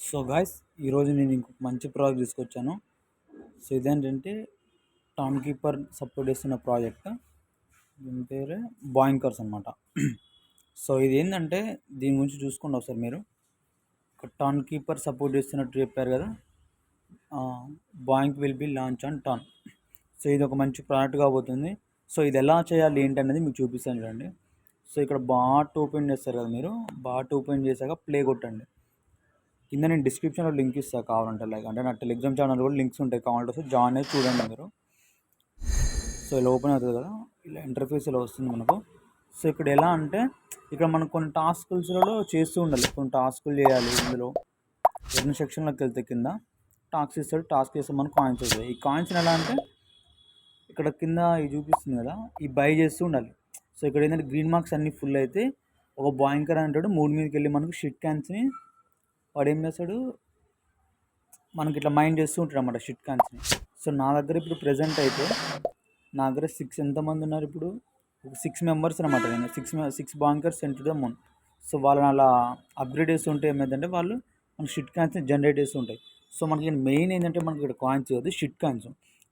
So guys, ఈరోజు నేను ఇంకొక మంచి ప్రాజెక్ట్ తీసుకొచ్చాను. సో ఇదేంటంటే టౌన్ కీపర్ సపోర్ట్ చేస్తున్న ప్రాజెక్ట్. దీని పేరే బాయింకర్స్ అనమాట. సో ఇది ఏంటంటే దీని గురించి చూసుకోండి ఒకసారి మీరు. ఒక టౌన్ కీపర్ సపోర్ట్ చేస్తున్నట్టు చెప్పారు కదా, బాయింక్ will be launch on town. So ఇది ఒక మంచి ప్రాజెక్ట్ కాబోతుంది. సో ఇది ఎలా చేయాలి ఏంటి అనేది మీకు చూపిస్తాను చూడండి. సో ఇక్కడ బాట్ ఓపెన్ చేస్తారు కదా మీరు. బాట్ ఓపెన్ చేశాక ప్లే కొట్టండి. కింద నేను డిస్క్రిప్షన్లో లింక్ ఇస్తాను కావాలంటే, అంటే నా టెలిగ్రామ్ ఛానల్ కూడా లింక్స్ ఉంటాయి, కావాలంటే వస్తే జాయిన్ అయ్యి చూడండి మీరు. సో ఇలా ఓపెన్ అవుతుంది కదా, ఇలా ఇంటర్ఫేస్ ఇలా వస్తుంది మనకు. సో ఇక్కడ ఎలా అంటే ఇక్కడ మనం కొన్ని టాస్కులలో చేస్తూ ఉండాలి, కొన్ని టాస్కులు చేయాలి. ఇందులో ఎన్ని సెక్షన్లోకి వెళ్తే కింద టాస్క్ ఇస్తాడు, టాస్క్ చేస్తే మనకు కాయిన్స్ వస్తాయి. ఈ కాయిన్స్ ఎలా అంటే ఇక్కడ కింద ఇది చూపిస్తుంది కదా, ఈ బై చేస్తూ ఉండాలి. సో ఇక్కడ ఏంటంటే గ్రీన్ మార్క్స్ అన్నీ ఫుల్ అయితే ఒక బాయింకర్ అంటాడు 3 మీదకి వెళ్ళి మనకు షిట్ క్యాన్స్ని వాడు ఏం చేస్తాడు, మనకి ఇట్లా మైండ్ చేస్తూ ఉంటాడు అన్నమాట షిట్ క్యాన్స్ని. సో నా దగ్గర ఇప్పుడు ప్రెజెంట్ అయితే నా దగ్గర 6 ఎంతమంది ఉన్నారు ఇప్పుడు, ఒక 6 మెంబర్స్ అనమాట. నేను 6 bonkers sent to the moon. So వాళ్ళని అలా అప్గ్రేడ్ చేస్తూ ఉంటే ఏమైందంటే వాళ్ళు మన షిట్ కాయిన్స్ని జనరేట్ చేస్తూ ఉంటాయి. సో మనకి మెయిన్ ఏంటంటే మనకి ఇక్కడ కాయిన్స్ కాదు, షిట్ కాయిన్స్.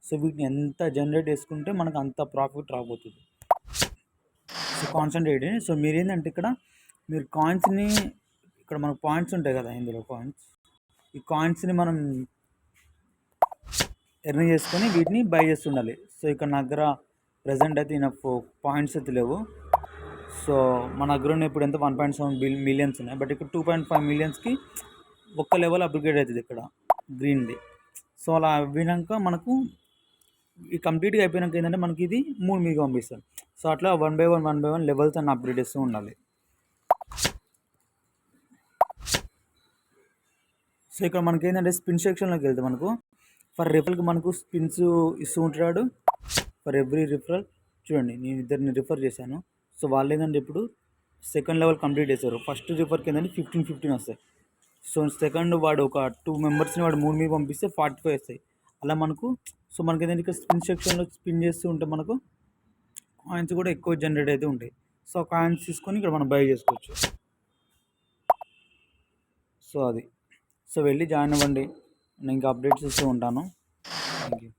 సో వీటిని ఎంత జనరేట్ చేసుకుంటే మనకు అంత ప్రాఫిట్ రాబోతుంది. So concentrate. సో మీరు ఏంటంటే ఇక్కడ మీరు కాయిన్స్ని, ఇక్కడ మనకు పాయింట్స్ ఉంటాయి కదా ఇందులో కాయిన్స్, ఈ కాయిన్స్ని మనం ఎర్న్ చేసుకొని వీటిని బై చేస్తుండాలి. సో ఇక్కడ నా దగ్గర ప్రజెంట్ అయితే ఈయన పాయింట్స్ అయితే లేవు. సో మన దగ్గర ఇప్పుడు ఎంత 1.7 మిలియన్స్ ఉన్నాయి, బట్ ఇక్కడ 2.5 మిలియన్స్కి ఒక్క లెవెల్ అప్గ్రేడ్ అవుతుంది ఇక్కడ గ్రీన్ది. సో అలా అవ్వినాక మనకు ఈ కంప్లీట్గా అయిపోయినాక ఏంటంటే మనకి ఇది 3 మీకు పంపిస్తారు. సో అట్లా 1 బై 1 లెవెల్స్ అన్ని అప్గ్రేడ్ చేస్తూ ఉండాలి. సో ఇక్కడ మనకి ఏంటంటే స్పిన్ సెక్షన్లోకి వెళ్తే మనకు ఫర్ రిఫరల్కి మనకు స్పిన్స్ ఇస్తూ ఉంటాడు. ఫర్ ఎవ్రీ రిఫరల్ చూడండి, నేను ఇద్దరిని రిఫర్ చేశాను. సో వాళ్ళు ఏంటంటే ఇప్పుడు సెకండ్ లెవెల్ కంప్లీట్ చేశారు. ఫస్ట్ రిఫర్కి ఏంటంటే 15 వస్తాయి. సో సెకండ్ వాడు ఒక 2 మెంబర్స్ని వాడు 3 మీద పంపిస్తే 45 వస్తాయి. అలా మనకు. సో మనకి ఏంటంటే ఇక్కడ స్పిన్ సెక్షన్లో స్పిన్ చేస్తూ ఉంటే మనకు కాయిన్స్ కూడా ఎక్కువ జనరేట్ అయితే ఉంటాయి. సో కాయిన్స్ తీసుకొని ఇక్కడ మనం బై చేసుకోవచ్చు. సో అది. సో వెళ్ళి జాయిన్ అవ్వండి, నేను ఇంకా అప్డేట్స్ ఇస్తూ ఉంటాను. Thank you.